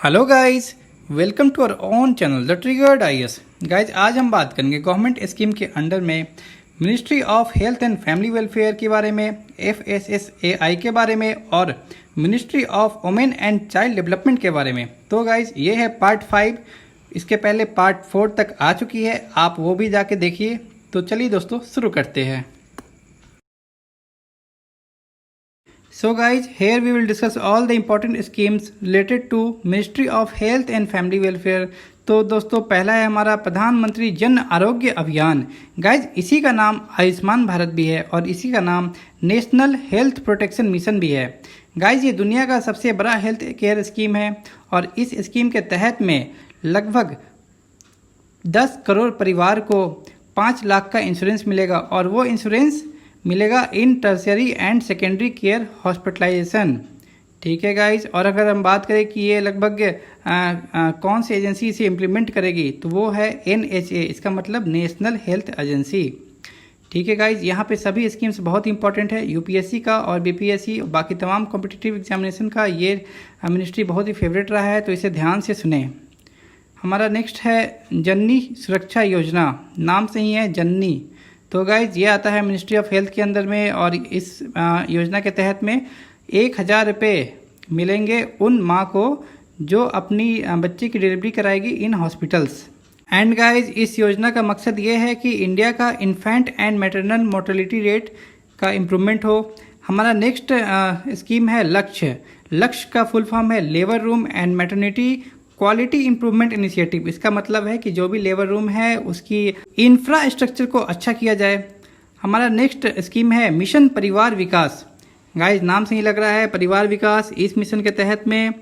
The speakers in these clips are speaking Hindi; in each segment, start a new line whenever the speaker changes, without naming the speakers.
Hello guys, welcome to our own channel the triggered IAS. Guys, आज हम बात करेंगे गवर्नमेंट स्कीम के अंडर में ministry of health and family welfare के बारे में, FSSAI के बारे में और ministry of women and child development के बारे में। तो गाइस, ये है पार्ट 5। इसके पहले पार्ट 4 तक आ चुकी है, आप वो भी जाके देखिए। तो चलिए दोस्तों, शुरू करते हैं। So guys, here we will discuss all the important schemes related to Ministry of Health and Family Welfare। तो दोस्तों, पहला है हमारा प्रधानमंत्री जन आरोग्य अभियान। गाइज, इसी का नाम आयुष्मान भारत भी है और इसी का नाम नेशनल हेल्थ प्रोटेक्शन मिशन भी है। गाइज, ये दुनिया का सबसे बड़ा हेल्थ केयर स्कीम है और इस स्कीम के तहत में लगभग 10 करोड़ परिवार को 5 लाख का इंश्योरेंस मिलेगा और वो इंश्योरेंस मिलेगा in tertiary and secondary care hospitalisation. ठीक है गाइज, और अगर हम बात करें कि ये लगभग कौन सी एजेंसी इसे इम्प्लीमेंट करेगी, तो वो है NHA, इसका मतलब नेशनल हेल्थ एजेंसी। ठीक है गाइज, यहाँ पे सभी स्कीम्स बहुत इंपॉर्टेंट है। UPSC का और BPSC और बाकी तमाम कॉम्पिटिटिव एग्जामिनेशन का ये मिनिस्ट्री बहुत ही फेवरेट रहा है, तो इसे ध्यान से सुने। हमारा नेक्स्ट है जननी सुरक्षा योजना, नाम से ही है जननी। तो गाइज, ये आता है मिनिस्ट्री ऑफ हेल्थ के अंदर में और इस योजना के तहत में 1000 रुपये मिलेंगे उन माँ को जो अपनी बच्चे की डिलीवरी कराएगी इन हॉस्पिटल्स। एंड गाइज, इस योजना का मकसद ये है कि इंडिया का infant and maternal mortality rate का इम्प्रूवमेंट हो। हमारा नेक्स्ट स्कीम है लक्ष्य। लक्ष्य का फुल फॉर्म है labour room and maternity quality improvement initiative. इसका मतलब है कि जो भी लेबर रूम है उसकी इंफ्रास्ट्रक्चर को अच्छा किया जाए। हमारा नेक्स्ट स्कीम है मिशन परिवार विकास। गाइस, नाम से ही लग रहा है परिवार विकास। इस मिशन के तहत में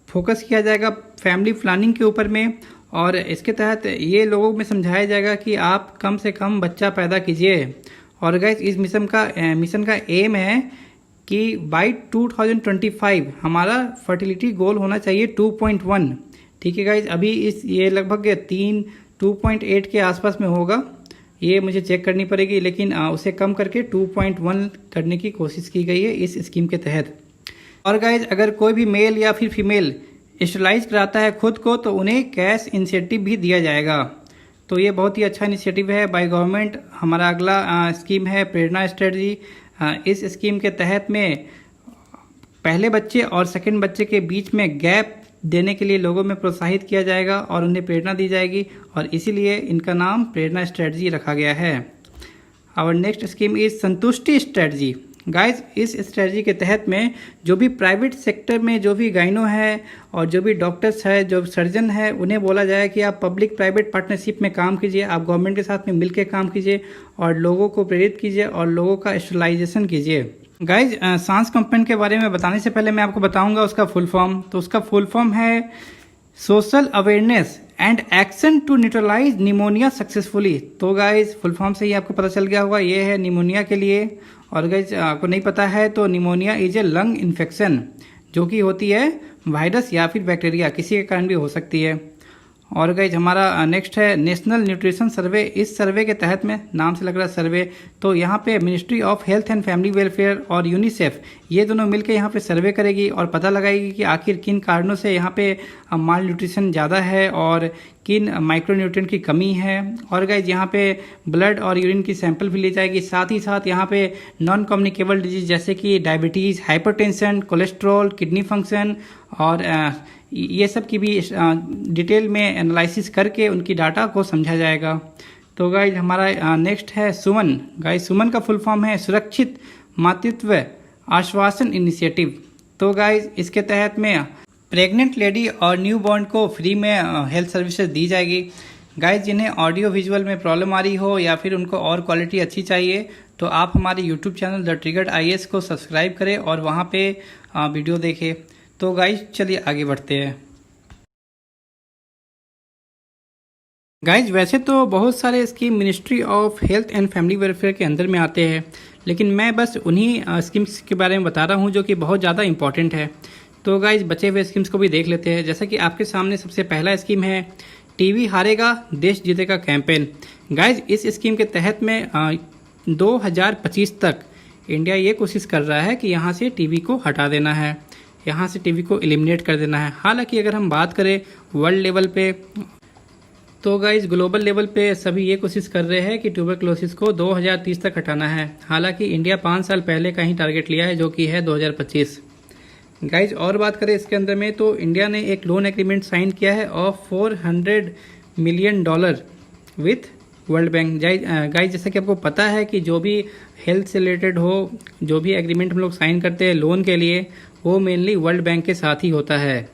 फोकस किया जाएगा फैमिली प्लानिंग के ऊपर में और इसके तहत ये लोगों में समझाया जाएगा कि आप कम से कम बच्चा पैदा कीजिए। और गाइस, इस मिशन का एम है कि बाई 2025 हमारा फर्टिलिटी गोल होना चाहिए 2.1। ठीक है गाइज, अभी ये लगभग 2.8 के आसपास में होगा, ये मुझे चेक करनी पड़ेगी, लेकिन उसे कम करके 2.1 करने की कोशिश की गई है इस स्कीम के तहत। और गाइज, अगर कोई भी मेल या फिर फीमेल स्टरलाइज कराता है खुद को, तो उन्हें कैश इंसेंटिव भी दिया जाएगा। तो ये बहुत ही अच्छा इनिशिएटिव है बाय गवर्नमेंट। हमारा अगला स्कीम है प्रेरणा स्ट्रेटजी। इस स्कीम के तहत में पहले बच्चे और सेकंड बच्चे के बीच में गैप देने के लिए लोगों में प्रोत्साहित किया जाएगा और उन्हें प्रेरणा दी जाएगी और इसीलिए इनका नाम प्रेरणा स्ट्रेटजी रखा गया है। आवर नेक्स्ट स्कीम इज संतुष्टि स्ट्रेटजी। गाइज, इस स्ट्रेटजी के तहत में जो भी प्राइवेट सेक्टर में जो भी गाइनो है और जो भी डॉक्टर्स है, जो सर्जन है, उन्हें बोला जाए कि आप पब्लिक प्राइवेट पार्टनरशिप में काम कीजिए, आप गवर्नमेंट के साथ में मिलकर काम कीजिए और लोगों को प्रेरित कीजिए और लोगों का स्टरलाइजेशन कीजिए। गाइज, सांस कंपोनेंट के बारे में बताने से पहले मैं आपको बताऊंगा उसका फुल फॉर्म। तो उसका फुल फॉर्म है social awareness and action to neutralize pneumonia successfully. तो गाइज, फुल फॉर्म से ही आपको पता चल गया होगा, ये है निमोनिया के लिए। और गाइज, आपको नहीं पता है तो pneumonia is a lung infection जो कि होती है वायरस या फिर बैक्टीरिया, किसी के कारण भी हो सकती है। और गाइज, हमारा नेक्स्ट है नेशनल न्यूट्रिशन सर्वे। इस सर्वे के तहत में, नाम से लग रहा है सर्वे, तो यहाँ पे ministry of health and family welfare और यूनिसेफ ये दोनों मिलकर यहाँ पे सर्वे करेगी और पता लगाएगी कि आखिर किन कारणों से यहाँ पे माल न्यूट्रिशन ज़्यादा है और किन माइक्रोन्यूट्रिएंट की कमी है। और गाइज, यहाँ पे ब्लड और यूरिन की सैंपल भी ली जाएगी। साथ ही साथ यहाँ पे नॉन कम्युनिकेबल डिजीज जैसे कि diabetes, hypertension, cholesterol, kidney function और ये सब की भी डिटेल में एनालिसिस करके उनकी डाटा को समझा जाएगा। तो गाइज, हमारा नेक्स्ट है सुमन। गाइज, सुमन का फुल फॉर्म है सुरक्षित मातृत्व आश्वासन इनिशिएटिव। तो गाइज, इसके तहत में प्रेग्नेंट लेडी और न्यू बॉर्न को फ्री में हेल्थ सर्विसेज दी जाएगी। गाइज, जिन्हें ऑडियो विजुअल में प्रॉब्लम आ रही हो या फिर उनको और क्वालिटी अच्छी चाहिए, तो आप हमारे YouTube channel the triggered IAS को सब्सक्राइब करें और वहाँ पे वीडियो देखें। तो गाइज, चलिए आगे बढ़ते हैं। गाइज, वैसे तो बहुत सारे scheme ministry of health and family welfare के अंदर में आते हैं, लेकिन मैं बस उन्हीं स्कीम्स के बारे में बता रहा हूँ जो कि बहुत ज़्यादा इंपॉर्टेंट है। तो गाइज, बचे हुए स्कीम्स को भी देख लेते हैं। जैसा कि आपके सामने सबसे पहला स्कीम है टीवी हारेगा देश जीतेगा कैंपेन। गाइज, इस स्कीम के तहत में 2025 तक इंडिया ये कोशिश कर रहा है कि यहाँ से टीवी को हटा देना है। यहाँ से टीबी को एलिमिनेट कर देना है। हालांकि अगर हम बात करें वर्ल्ड लेवल पे, तो गाइज ग्लोबल लेवल पे सभी ये कोशिश कर रहे हैं कि ट्यूबरक्लोसिस को 2030 तक हटाना है। हालांकि इंडिया 5 साल पहले का ही टारगेट लिया है, जो कि है 2025। गाइज और बात करें इसके अंदर में, तो इंडिया ने एक लोन एग्रीमेंट साइन किया है of $400 million with world bank. Guys जैसा कि आपको पता है कि जो भी हेल्थ से रिलेटेड हो, जो भी एग्रीमेंट हम लोग साइन करते हैं लोन के लिए, वो मेनली वर्ल्ड बैंक के साथ ही होता है।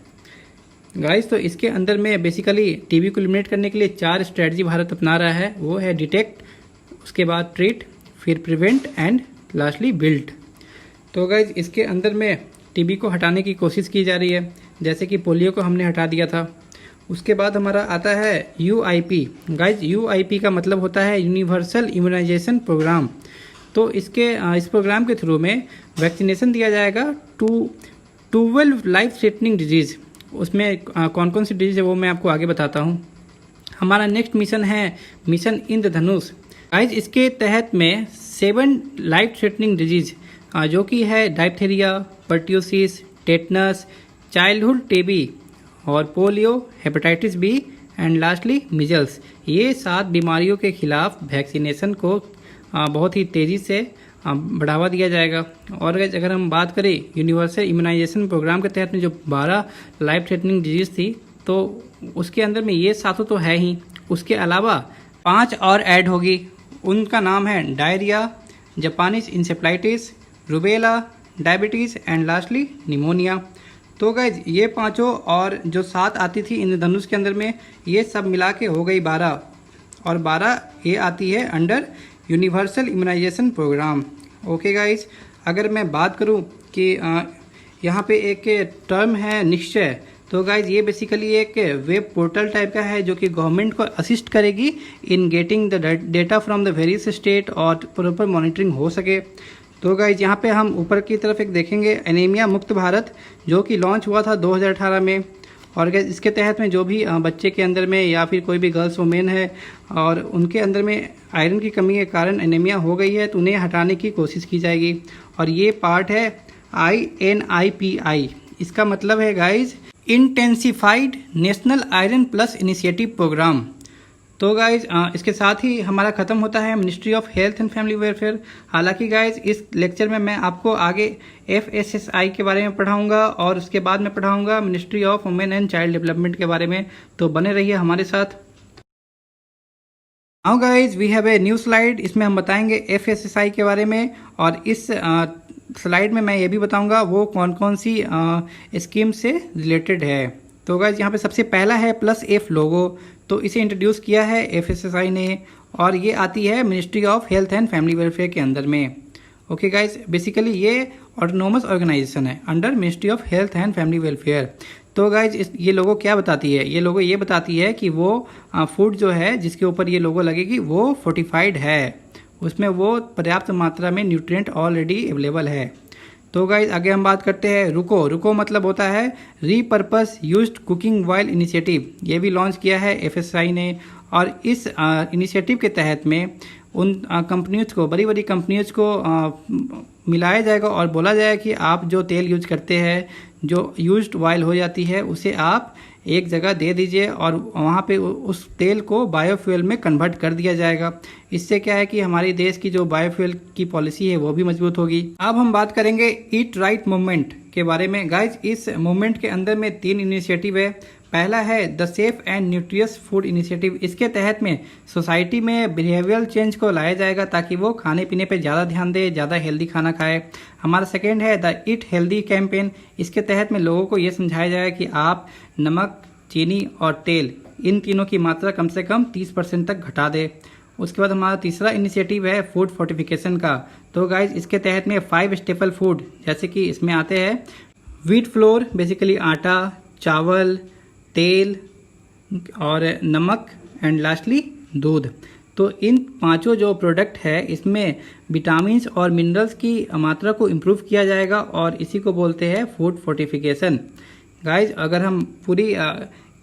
गाइज तो इसके अंदर में बेसिकली टीबी को एलिमिनेट करने के लिए 4 स्ट्रेटजी भारत अपना रहा है। वो है डिटेक्ट, उसके बाद ट्रीट, फिर प्रिवेंट एंड लास्टली बिल्ड। तो गाइज इसके अंदर में टीबी को हटाने की कोशिश की जा रही है, जैसे कि पोलियो को हमने हटा दिया था। उसके बाद हमारा आता है यूआईपी। गाइज यूआईपी का मतलब होता है यूनिवर्सल इम्यूनाइजेशन प्रोग्राम। तो इस प्रोग्राम के थ्रू में वैक्सीनेशन दिया जाएगा टू 12 लाइफ थ्रेटनिंग डिजीज़। उसमें कौन कौन सी डिजीज़ है वो मैं आपको आगे बताता हूँ। हमारा नेक्स्ट मिशन है मिशन इंद्रधनुष। गाइज इसके तहत में 7 लाइफ थ्रेटनिंग डिजीज़ जो कि है diphtheria, pertussis, tetanus, childhood TB और polio, hepatitis B and lastly measles. ये 7 बीमारियों के खिलाफ वैक्सीनेशन को बहुत ही तेज़ी से बढ़ावा दिया जाएगा। और अगर हम बात करें यूनिवर्सल इम्यूनाइजेशन प्रोग्राम के तहत में जो 12 लाइफ थ्रेटनिंग डिजीज़ थी, तो उसके अंदर में ये 7 तो है ही, उसके अलावा 5 और ऐड होगी। उनका नाम है diarrhoea, Japanese encephalitis, rubella, diabetes and lastly pneumonia. तो गाइज ये 5 और जो 7 आती थी इंद्रधनुष के अंदर में, ये सब मिला के हो गई 12, और 12 ये आती है under universal immunization programme. Okay guys, अगर मैं बात करूं कि यहाँ पे एक टर्म है निश्चय, तो गाइज ये बेसिकली एक वेब पोर्टल टाइप का है जो कि गवर्नमेंट को असिस्ट करेगी in getting the data from the various state और प्रॉपर मॉनिटरिंग हो सके। तो गाइज यहाँ पे हम ऊपर की तरफ एक देखेंगे एनीमिया मुक्त भारत, जो कि लॉन्च हुआ था 2018 में। और गाइज इसके तहत में जो भी बच्चे के अंदर में या फिर कोई भी गर्ल्स वुमेन है और उनके अंदर में आयरन की कमी के कारण एनीमिया हो गई है, तो उन्हें हटाने की कोशिश की जाएगी। और ये पार्ट है INIPI। इसका मतलब है guys intensified national iron plus initiative programme. तो गाइज इसके साथ ही हमारा खत्म होता है ministry of health and family welfare. हालांकि गाइज इस लेक्चर में मैं आपको आगे FSSI के बारे में पढ़ाऊंगा और उसके बाद में पढ़ाऊंगा ministry of women and child development के बारे में। तो बने रहिए हमारे साथ। Now guys we have a new slide. इसमें हम बताएंगे FSSI के बारे में, और इस स्लाइड में मैं ये भी बताऊंगा वो कौन कौन सी स्कीम से रिलेटेड है। तो गाइज यहाँ पे सबसे पहला है +F लोगो। तो इसे इंट्रोड्यूस किया है FSSI ने, और ये आती है ministry of health and family welfare के अंदर में। ओके गाइज, बेसिकली ये ऑटोनोमस ऑर्गेनाइजेशन है under ministry of health and family welfare. तो गाइज ये लोगो क्या बताती है? ये लोगो ये बताती है कि वो फूड जो है जिसके ऊपर ये लोगो लगेगी वो फोर्टिफाइड है, उसमें वो पर्याप्त मात्रा में न्यूट्रिएंट ऑलरेडी अवेलेबल है। तो गाइज आगे हम बात करते हैं रुको। रुको मतलब होता है repurpose used cooking oil initiative. ये भी लॉन्च किया है FSSI ने, और इस इनिशिएटिव के तहत में उन कंपनियों को, बड़ी बड़ी कंपनियों को मिलाया जाएगा और बोला जाएगा कि आप जो तेल यूज करते हैं, जो यूज्ड ऑयल हो जाती है, उसे आप एक जगह दे दीजिए और वहाँ पे उस तेल को बायोफ्यूल में कन्वर्ट कर दिया जाएगा। इससे क्या है कि हमारे देश की जो बायोफ्यूल की पॉलिसी है वो भी मजबूत होगी। अब हम बात करेंगे ईट राइट मूवमेंट के बारे में। गाइज इस मूवमेंट के अंदर में 3 इनिशिएटिव है। पहला है the safe and nutritious food initiative. इसके तहत में सोसाइटी में बिहेवियरल चेंज को लाया जाएगा ताकि वो खाने पीने पे ज़्यादा ध्यान दे, ज़्यादा हेल्दी खाना खाए। हमारा सेकेंड है द ईट हेल्दी कैंपेन। इसके तहत में लोगों को ये समझाया जाएगा कि आप नमक, चीनी और तेल, इन तीनों की मात्रा कम से कम 30% तक घटा दे। उसके बाद हमारा तीसरा इनिशिएटिव है फूड फोर्टिफिकेशन का। तो गाइज इसके तहत में 5 स्टेपल फूड, जैसे कि इसमें आते हैं व्हीट फ्लोर, बेसिकली आटा, चावल, तेल और नमक एंड लास्टली दूध। तो इन 5 जो प्रोडक्ट है इसमें विटामिन्स और मिनरल्स की मात्रा को इम्प्रूव किया जाएगा और इसी को बोलते हैं फूड फोर्टिफिकेशन। गाइज अगर हम पूरी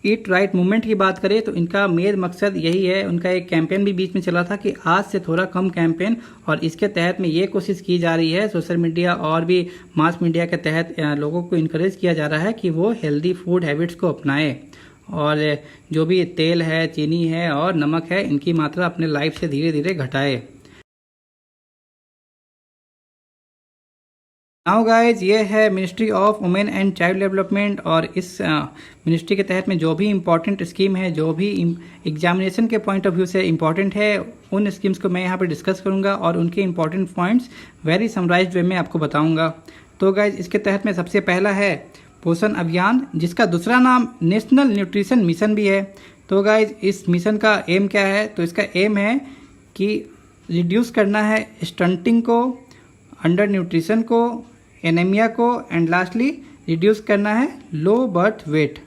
ईट राइट मूवमेंट की बात करें तो इनका मेन मकसद यही है। उनका एक कैंपेन भी बीच में चला था कि आज से थोड़ा कम कैंपेन, और इसके तहत में ये कोशिश की जा रही है सोशल मीडिया और भी मास मीडिया के तहत लोगों को इनकरेज किया जा रहा है कि वो हेल्दी फूड हैबिट्स को अपनाएं और जो भी तेल है, चीनी है और नमक है, इनकी मात्रा अपने लाइफ से धीरे धीरे घटाए। नाउ गाइज, ये है ministry of women and child development, और इस मिनिस्ट्री के तहत में जो भी इम्पोर्टेंट स्कीम है, जो भी एग्जामिनेशन के पॉइंट ऑफ व्यू से इम्पोर्टेंट है, उन स्कीम्स को मैं यहाँ पे डिस्कस करूँगा और उनके इम्पोर्टेंट पॉइंट्स वेरी समराइज्ड वे में आपको बताऊँगा। तो गाइज, इसके तहत में सबसे पहला है पोषण अभियान, जिसका दूसरा नाम नेशनल न्यूट्रिशन मिशन भी है। तो गाइज, इस मिशन का एम क्या है? तो इसका एम है कि रिड्यूस करना है स्टंटिंग को, अंडर न्यूट्रिशन को, एनीमिया को, एंड लास्टली रिड्यूस करना है लो बर्थ वेट।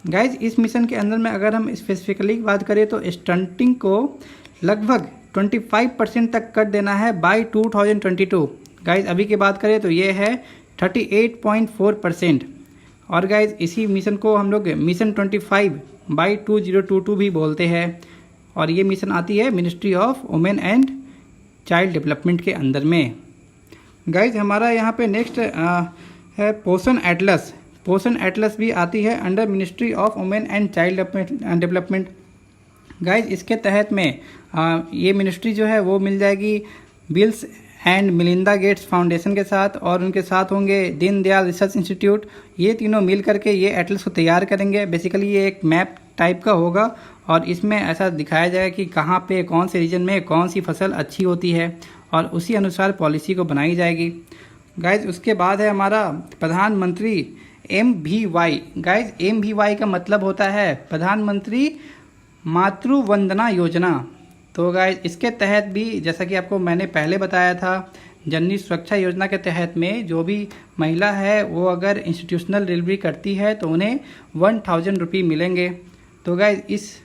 गाइज, इस मिशन के अंदर में अगर हम स्पेसिफिकली बात करें तो स्टंटिंग को लगभग 25% तक कट देना है बाय 2022। गाइज, अभी की बात करें तो ये है 38.4%। और गाइज, इसी मिशन को हम लोग मिशन 25 बाय 2022 भी बोलते हैं, और ये मिशन आती है ministry of women and child development के अंदर में। गाइज, हमारा यहाँ पे नेक्स्ट है पोषण एटलस। पोषण एटलस भी आती है under ministry of women and child development. Guys, इसके तहत में ये मिनिस्ट्री जो है वो मिल जाएगी Bills and Melinda Gates Foundation के साथ, और उनके साथ होंगे दीनदयाल रिसर्च इंस्टीट्यूट। ये तीनों मिल करके ये एटलस को तैयार करेंगे। बेसिकली ये एक मैप टाइप का होगा, और इसमें ऐसा दिखाया जाएगा कि कहाँ पे कौन से रीजन में कौन सी फसल अच्छी होती है, और उसी अनुसार पॉलिसी को बनाई जाएगी। गाइज, उसके बाद है हमारा प्रधानमंत्री MVY। गाइज, MVY का मतलब होता है प्रधानमंत्री मातृ वंदना योजना। तो गाइज, इसके तहत भी जैसा कि आपको मैंने पहले बताया था, जननी सुरक्षा योजना के तहत में जो भी महिला है वो अगर इंस्टीट्यूशनल डिलीवरी करती है तो उन्हें 1000 रुपये मिलेंगे। तो गाइज, इस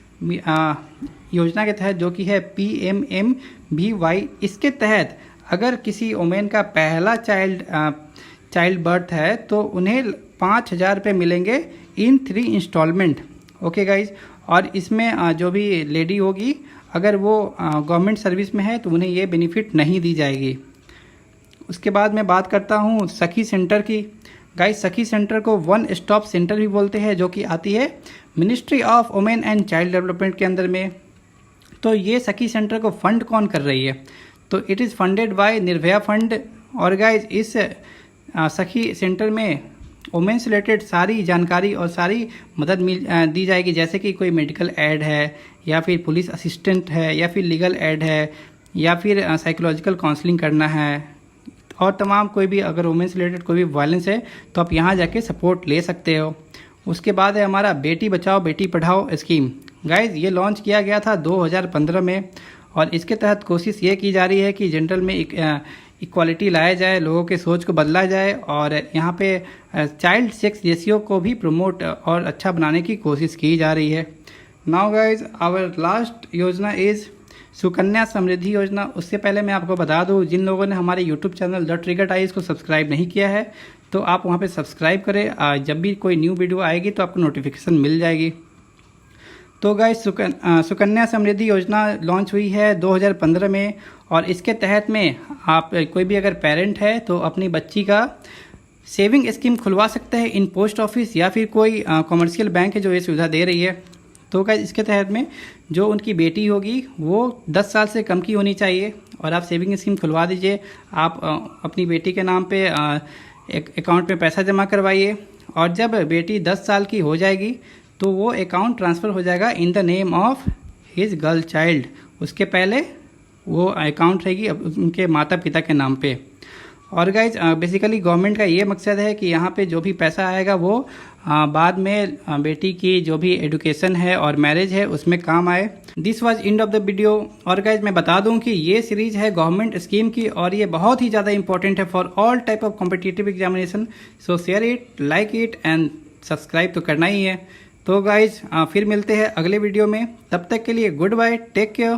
योजना के तहत जो कि है PMMVY, इसके तहत अगर किसी वुमेन का पहला चाइल्ड बर्थ है तो उन्हें 5000 रुपये मिलेंगे इन 3 इंस्टॉलमेंट। ओके गाइज, और इसमें जो भी लेडी होगी अगर वो गवर्नमेंट सर्विस में है तो उन्हें ये बेनिफिट नहीं दी जाएगी। उसके बाद मैं बात करता हूँ सखी सेंटर की। गाइज, सखी सेंटर को वन स्टॉप सेंटर भी बोलते हैं, जो कि आती है ministry of women and child development के अंदर में। तो ये सखी सेंटर को फंड कौन कर रही है? तो it is funded by Nirbhaya fund. और गाइज, इस सखी सेंटर में वुमेन से रिलेटेड सारी जानकारी और सारी मदद दी जाएगी, जैसे कि कोई मेडिकल एड है, या फिर पुलिस असिस्टेंट है, या फिर लीगल एड है, या फिर साइकोलॉजिकल काउंसलिंग करना है, और तमाम कोई भी अगर वुमेन से रिलेटेड कोई भी वायलेंस है तो आप यहाँ जाके सपोर्ट ले सकते हो। उसके बाद है हमारा बेटी बचाओ बेटी पढ़ाओ स्कीम। गाइज, ये लॉन्च किया गया था 2015 में, और इसके तहत कोशिश ये की जा रही है कि जनरल में इक्वालिटी लाया जाए, लोगों के सोच को बदला जाए, और यहाँ पे चाइल्ड सेक्स रेशियो को भी प्रमोट और अच्छा बनाने की कोशिश की जा रही है। नाउ गाइज, आवर लास्ट योजना इज़ सुकन्या समृद्धि योजना। उससे पहले मैं आपको बता दूं, जिन लोगों ने हमारे YouTube channel the trigger ties को सब्सक्राइब नहीं किया है तो आप वहां पे सब्सक्राइब करें। जब भी कोई न्यू वीडियो आएगी तो आपको नोटिफिकेशन मिल जाएगी। तो गाइज, सुकन्या समृद्धि योजना लॉन्च हुई है 2015 में, और इसके तहत में आप कोई भी अगर पेरेंट है तो अपनी बच्ची का सेविंग स्कीम खुलवा सकते हैं इन पोस्ट ऑफिस, या फिर कोई कमर्शियल बैंक है जो ये सुविधा दे रही है। तो गाइज, इसके तहत में जो उनकी बेटी होगी वो 10 साल से कम की होनी चाहिए, और आप सेविंग स्कीम खुलवा दीजिए। आप अपनी बेटी के नाम पे एक अकाउंट में पैसा जमा करवाइए, और जब बेटी 10 साल की हो जाएगी तो वो अकाउंट ट्रांसफ़र हो जाएगा in the name of his girl child. उसके पहले वो अकाउंट रहेगी उनके माता पिता के नाम पे। और गाइज, बेसिकली गवर्नमेंट का ये मकसद है कि यहाँ पे जो भी पैसा आएगा वो बाद में बेटी की जो भी एजुकेशन है और मैरिज है उसमें काम आए। This was end of the video. और गाइज, मैं बता दूं कि ये सीरीज है गवर्नमेंट स्कीम की, और ये बहुत ही ज़्यादा इंपॉर्टेंट है for all type of competitive examination. So share it, like it and subscribe तो करना ही है। तो गाइज, फिर मिलते हैं अगले वीडियो में। तब तक के लिए गुड बाय, टेक केयर।